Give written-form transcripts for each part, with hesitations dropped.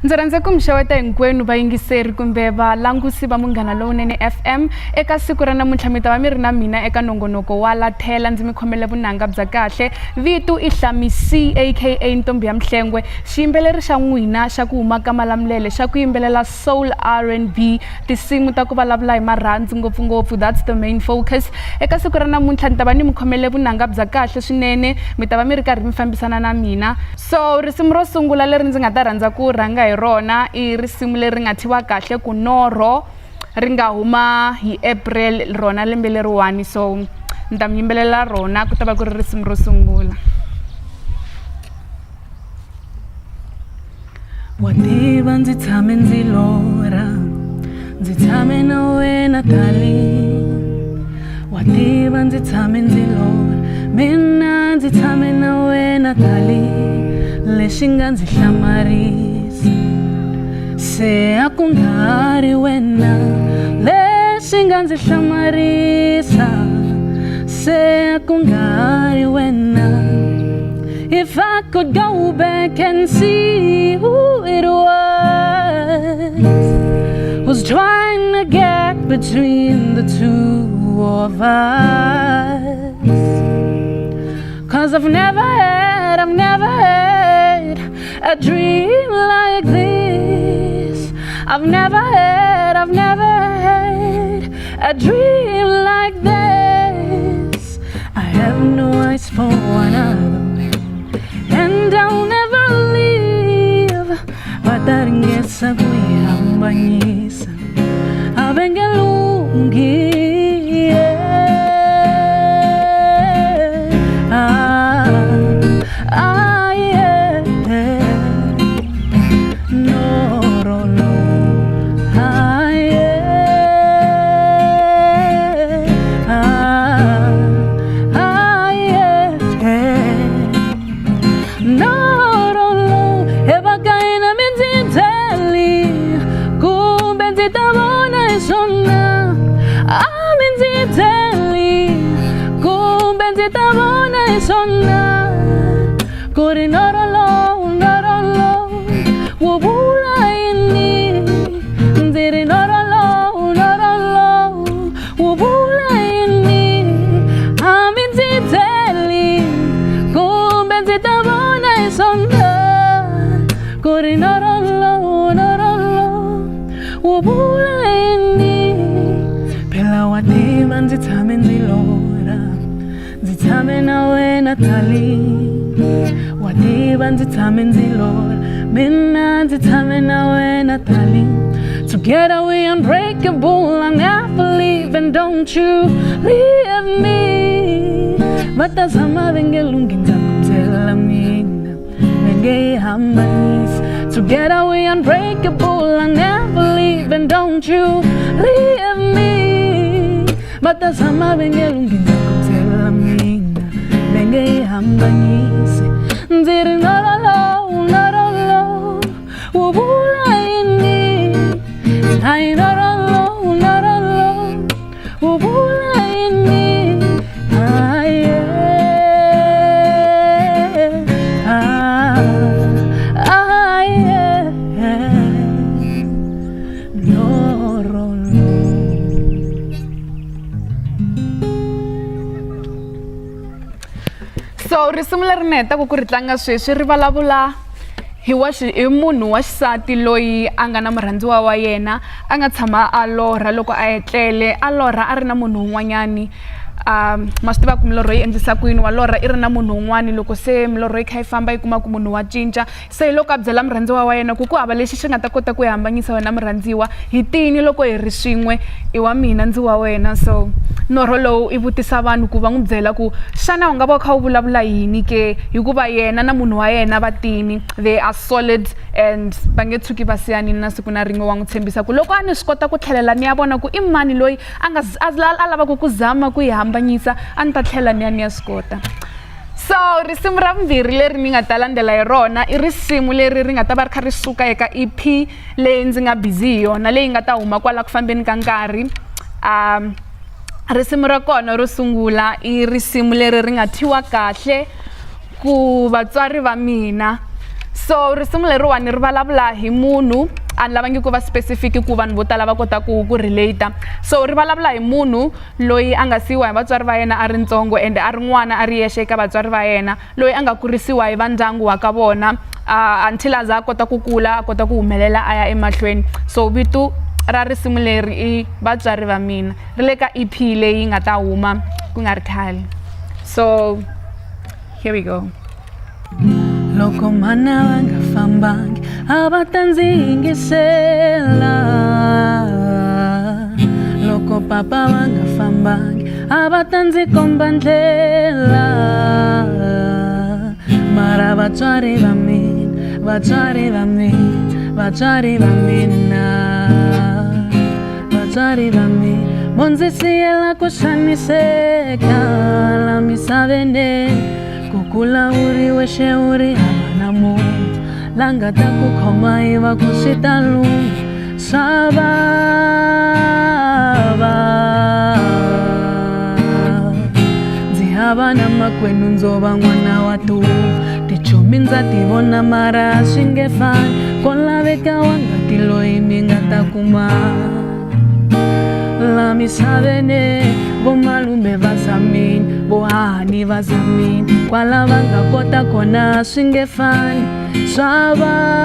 Ndzi rhandza ku mi xeweta hinkwenu vayingiseri kumbe valangusi va Munghana Lowunene FM eka siku ra namuntlha mi ta va mi ri na mina eka nongonoko wa lathela ndzi mi khomele vunanga bya kahle vitu i Hlamy-C aka Ntombi ya Mhlengwe xiyimbeleri xa n'wina xa ku huma ka Malamulele xa ku yimbelela soul R&B tinsimu ta ku vulavula hi marhandzu ngopfungopfu that's the main focus eka siku ra namuntlha ni ta va ni mi khomele vunanga bya kahle swinene mi ta va mi ri karhi mi fambisana na mina so risimu ro sungula leri ndzi nga ta rhandza ku rhanga hi rona i risimu leri nga thiwa kahle ku Norho ri nga huma hi April rona lembe leriwani so ni ta mi yimbelela rona ku ta va ku ri risimu ro sungula. Wa tiva ndzi tshame ndzi lora ndzi tshame na wena darling wa tiva ndzi tshame ndzi lora mina ndzi tshame na wena darling lexi nga ndzi hlamarisa se a ku nga ri wena lexi nga ndzi hlamarisa se a ku nga ri wena. If I could go back and see who it was trying to get between the two of us. 'Cause I've never had a dream like this. I've never had a dream like this. I have no eyes for another man, and I'll never leave. Bataringesa kuyambanyisa abengelungi. Kuri norolo wubula ini ndiri norolo wubula ini amintiteli kumbe nzitabona isonda kuri norolo wubula ini phela watima nzitame ndilora nzitame nawe Natali wadiba nzitame ndilora mina nzitame nawe Natali together we unbreakable I'll never leave and don't you leave me matazama bengelungi nzakutela mina bengehambanisa together we unbreakable I'll never leave and don't you leave me matazama bengelungi nzakutela mina bengehambanisa ndiri norolo wubula ini ai norolo wubula ini ai norolo. So risimu leri ni heta ku ri tlanga sweswi ri vulavula hi munhu wa xisati loyi a nga na murhandziwa wa yena a nga tshama a lorha loko a etlele a lorha a ri na munhu un'wanyani ma swi tiva ku milorho yi endlisa ku yini wa lorha i ri na munhu un'wani loko se milorho yi kha yi famba yi kuma ku munhu wa cinca se loko a byela murhandziwa wa yena ku hava lexi xi nga ta kota ku yi hambanyisa wena murhandziwa hi tini loko hi ri swin'we i wa mina ndzi wa wena so norho lowu i vutisa vanhu ku va n'wi byela ku xana u nga va u kha u vulavula yini ke hikuva yena na munhu wa yena va tini they are solid and va nge tshuki va siyanini na siku na rin'we wa n'wi tshembisa ku loko a ni swi kota ku tlhelela ni ya vona ku i mani loyi a lavaka ku zama ku yi hambanyisa a ni ta tlhela ni ya ni ya swi kota. So risimu ra vumbirhi leri ni nga ta landzela hi rona i risimu leri ri nga ta va ri kha ri suka eka EP leyi ndzi nga busy hi yona leyi nga ta huma kwala ku fambeni ka nkarhi. Risimu ra kona ro sungula i risimu leri ri nga thiwa kahle ku vatswari va mina So risimu leriwani ri vulavula hi munhu a ni lavangi ku va specific ku vanhu vo tala va kota ku relate. So ri vulavula hi munhu loyi a nga siyiwa hi vatswari va yena a ri ntsongo ende a ri n'wana a ri yexe eka vatswari va yena loyi a nga kurisiwa hi va ndyangu wa ka vona until a za a kota ku kula a kota ku humelela a ya emahlweni. So vito ra risimu leri i vatswari va mina ri le ka EP leyi nga ta huma ku nga ri khale. So here we go. Loko mana va nga fambangi a va ta ndzi yingisela, loko papa va nga fambangi a va ta ndzi komba ndlela, mara vatswari va mina, vatswari va mina, vatswari va mina, vatswari va mina mo ndzi siyela ku xaniseka la misaveni, ku kula u ri wexe u ri hava na munhu la nga ta ku khoma hi va ku swi ta lungha swa vava. Ndzi hava na makwenu ndzo va n'wana wa tuva, tichomi ndza ti vona mara swi nge fani, ko laveka wangati loyi mi nga ta kuma la misaveni. Vo malume va zamini, vo hahani va zamini, kwala va nga kota kona swi nge fani swa vava.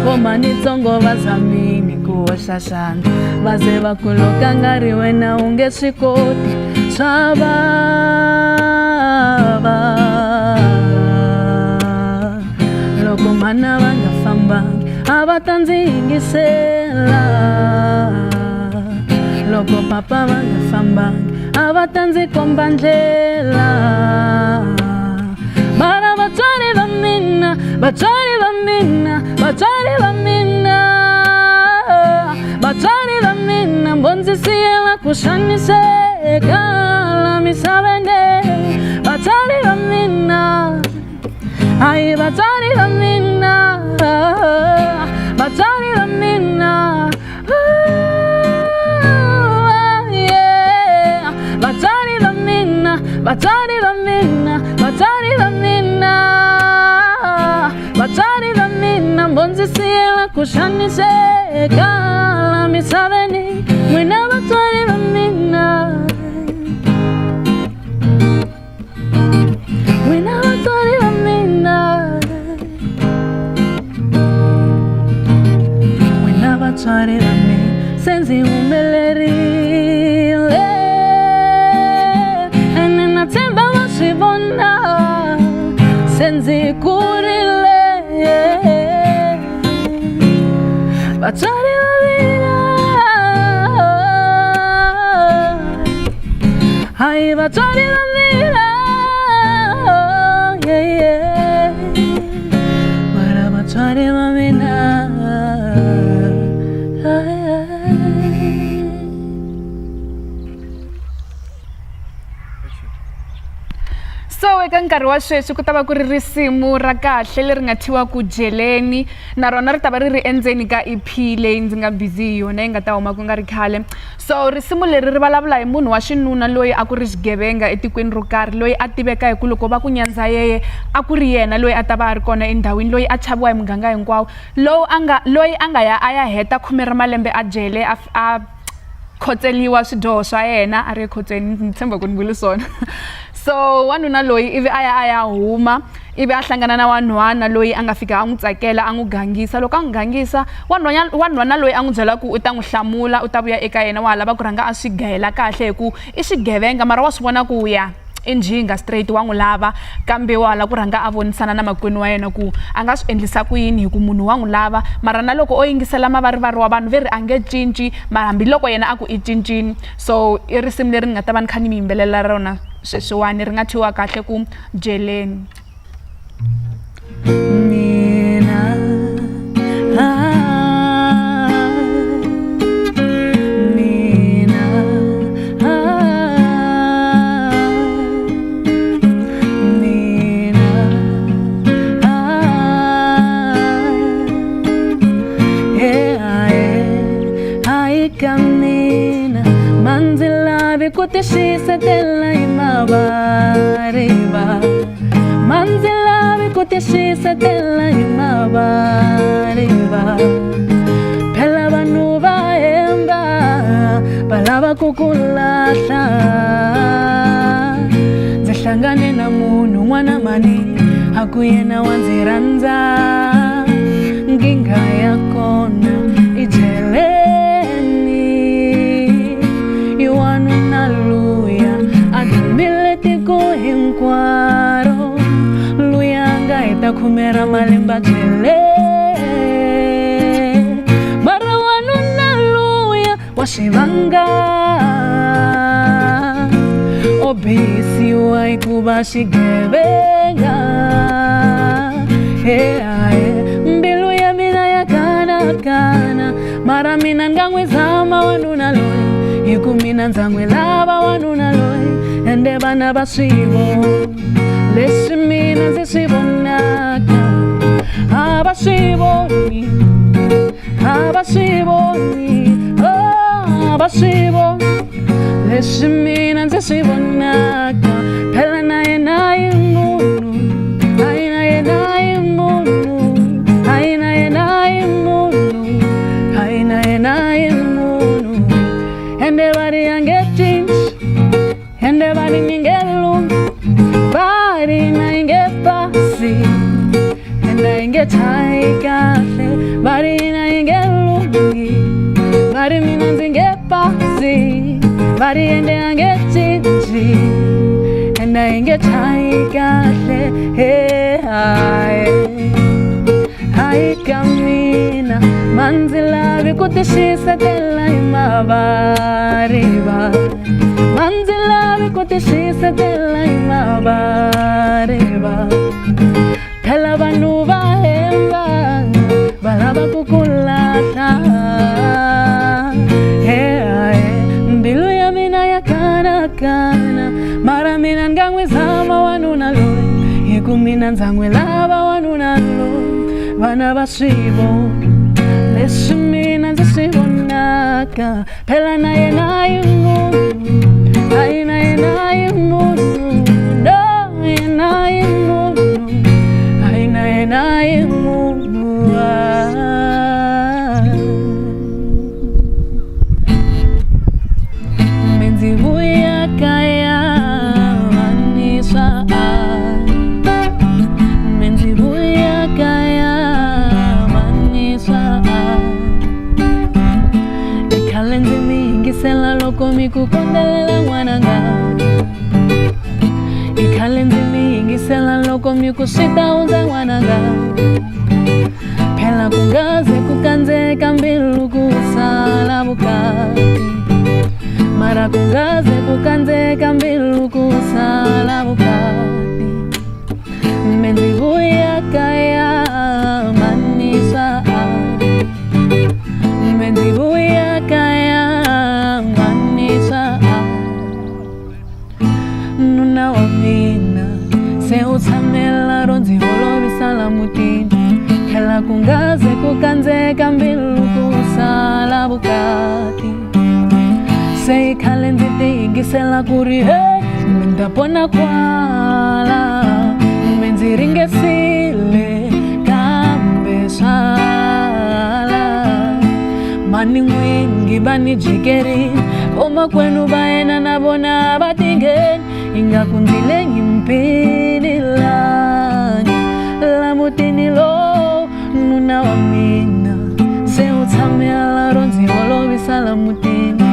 Vo manitsongo va zamini ku hoxa xandla, va ze va ku loka nga ri wena u nge swi koti swa vava. Loko mana va nga fambangi a va ta ndzi yingisela, loko papa va nga fambangi a va ta ndzi komba ndlela, mara vatswari va mina, vatswari va mina, vatswari va mina, vatswari va mina mo ndzi siyela ku xaniseka la misaveni, vatswari va mina, ai vatswari va mina, vatswari va mina, yeah. Vatswari va mina, vatswari va mina, vatswari va mina, vatswari va mina mo ndzi siyela ku xaniseka la misaveni, n'wina vatswari va mina, n'wina vatswari va mina, vatswari va mina se ndzi humelerile, ene na tshemba va swi vona se ndzi kurile, vatswari va mina, ai vatswari va mina, yeah, yeah. Mara vatswari va mina. So eka nkarhi wa sweswi ku ta va ku ri risimu ra kahle leri nga thyiwa ku jeleni, na rona ri ta va ri ri endzeni ka EP leyi ndzi nga busy hi yona yi nga ta huma ku nga ri khale. So risimu leri ri vulavula hi munhu wa xinuna loyi a ku ri xigevenga etikweni ro karhi, loyi a tiveka hi ku loko va ku nyandza yeye a ku ri yena loyi a ta va a ri kona endhawini, loyi a chaviwa hi muganga hinkwawo, loyi a nga ya a ya heta 10 ra malembe a jele a khotseliwa swidyoho swa yena a ri ekhotsweni, ndzi tshemba ku ni vule swona. So wanuna loyi ivi a ya huma ivi a hlangana na wanhwana loyi a nga fika a n'wi tsakela a n'wi gangisa, loko a n'wi gangisa wanhwana loyi a n'wi byela ku u ta n'wi hlamula u ta vuya eka yena wa lava ku rhanga a swi gayela kahle hi ku i xigevenga mara wa swi vona ku ya enjinga straight wa n'wi lava, kambe wa la ku rhanga a vonisana na makwenu wa yena ku a nga swi endlisa ku yini hi ku munhu wa n'wi lava, mara na loko o yingisela mavarivari wa vanhu veri a nge cinci, mara hambiloko yena a ku i cincini. So i risimu leri ni nga ta va ni kha ni mi yimbelela rona sweswiwani ri nga thyiwa kahle ku jeleni. Mina kamina manzila lavi kutishisetela imavariva manzi lavi kutishisetela imavariva phela vanhu vahemba valava kukulahla ndzi hlangane na munhu n'wana mani hakuyena wa ndzi rhandza nginga ya kona icheleni iwanuna luya adumile tiko hinkwaro luya nga heta khumera malemba chele mara wanuna luya wa xivanga obisi wa hikuva xigevenga mbilu ya mina ya kana mara mina nga n'wi zama wanuna loyi hiku mina ndza n'wi lava wanuna loyi ende vana va swivo leswi mina ndzi swi vonaka a va swi voni a va swi voni a va swi voni leswi mina ndzi swi vonaka phela na yena i munhu na yena i munhu na yena i munhu na yena i munhu ende vari yange change ende vari ninge lungi vari na inge pasi ende inge chai kahle vari na inge lungi vari mina ndzinge pasi vari ende yange change ende inge chai kahle hai kamina manzi lavi kutishisetela imavariva manzi lavi kutishisetela imavariva phela vanhu vahemba valava kukulahla mbilu ya mina ya kana mara mina nga n'wi zama wanuna loyi hiku mina ndza n'wi lava wanuna loyi vana va swivo leswi mina ndzi swi vonaka phela na yena i munhu na yena i munhu na yena i munhu na yena i munhu menzi vuya kaya vaniswa menzi vuya kaya vaniswa ikhale ndzi mi yingisela loko mi ku kondelela n'wananga ikhale ndzi mi yingisela loko mi ku switahundza n'wananga phela ku ngaze ku kandzeka mbilu ku sala vukati mara ku ngaze ku kandzeka mbilu ku sala vukati menzi vuya kaya manisa menzi vuya kaya manisa nuna wa mina se u tshamela ro ndzi holovisa la mutini phela ku ngaze ku kandzeka mbilu ku sala vukati se ikhale ndzi tiyingisela ku ri mi ta pona kwala mi ndzi ringesile kambe swala mani n'wingi va ni jikerini vomakwenu va yena na vona va tingeni ingaku ndzi le nyimpinilangi la mutini lowu nuna wa mina se u tshamela ro ndzi holovisa la mutini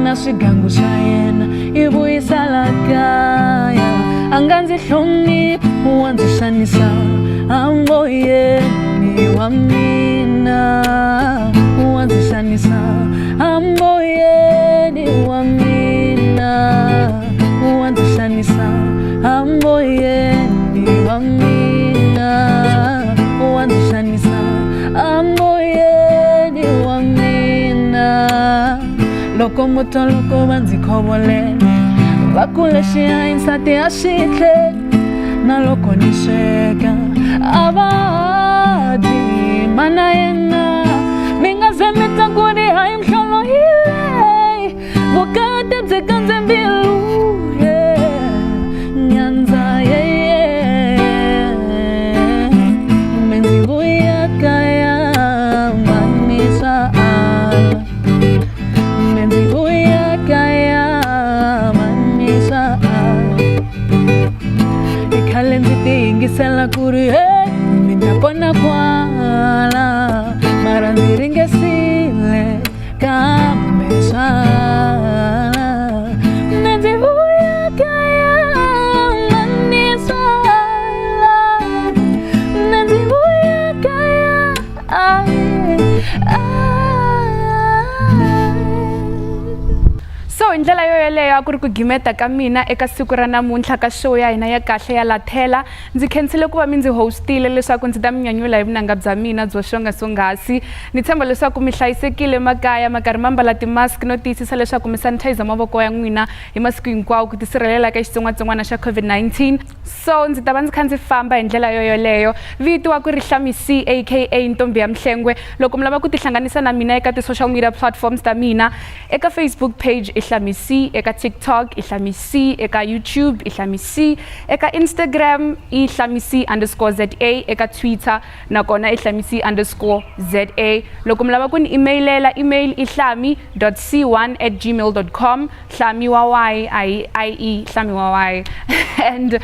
na swigangu swa yena i vuyisa la kaya a nga ndzi hloniphi wa ndzi xanisa amboyeni wa mina wa ndzi xanisa amboyeni wa mina wa ndzi xanisa amboyeni wa mina wa ndzi xanisa amboyeni wa mina loko muto loko va ndzi khovolela va ku lexi a insati a xitle na loko ni sweka a va dyi mana yena mi nga ze mi ta ku ri hayi mhlolo hi leyi vukati byi kandze khale ndzi tiyingisela ku ri mi ta kona kwala mara ndzi ringesile kambe swala ndzi vuya kaya manisala ndzi vuya kaya So hi ndlela yoyeleyo a ku ri ku gimeta ka mina eka siku ra namuntlha ka show ya hina ya kahle ya lathela ndzi khensile ku va mi ndzi hostile leswaku ndzi ta mi nyanyula hi vunanga bya mina byo swongaswongasi ni tshemba leswaku mi hlayisekile makaya makarhi ma mbala timask no tiyisisa leswaku mi sanitizer mavoko ya n'wina hi masiku hinkwawo ku tisirhelela eka xitsongwatsongwana xa COVID-19 so ndzi ta va ndzi kha ndzi famba hi ndlela yoyoleyo vito wa ku ri Hlamy-C aka ntombi ya mhlengwe loko mi lava ku tihlanganisa na mina eka ti-social media platforms ta mina eka Facebook page Hlamy-C, eka TikTok Hlamy-C, eka YouTube Hlamy-C, eka Instagram Hlamy-C_ZA, eka Twitter nakona Hlamy-C_ZA. Loko mi lava ku ni emailela email hlamy.c1@gmail.com Hlamy wa Y I Hlamy wa Y and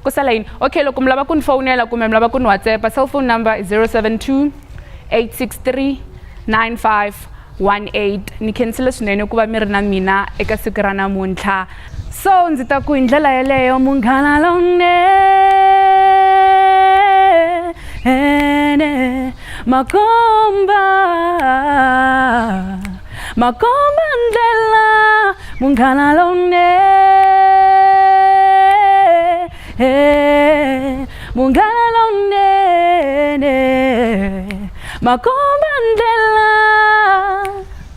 kusala yini okay loko mi lava ku ni phonela kumbe mi lava ku ni WhatsApp cell phone number is 072 863 9518 ni khensile swinene ku va mi ri na mina eka siku ra namuntlha so ndzi ta ku hi ndlela yeleyo munghana lonene makomba ndlela munghana lonene munghana lonene makomba ndlela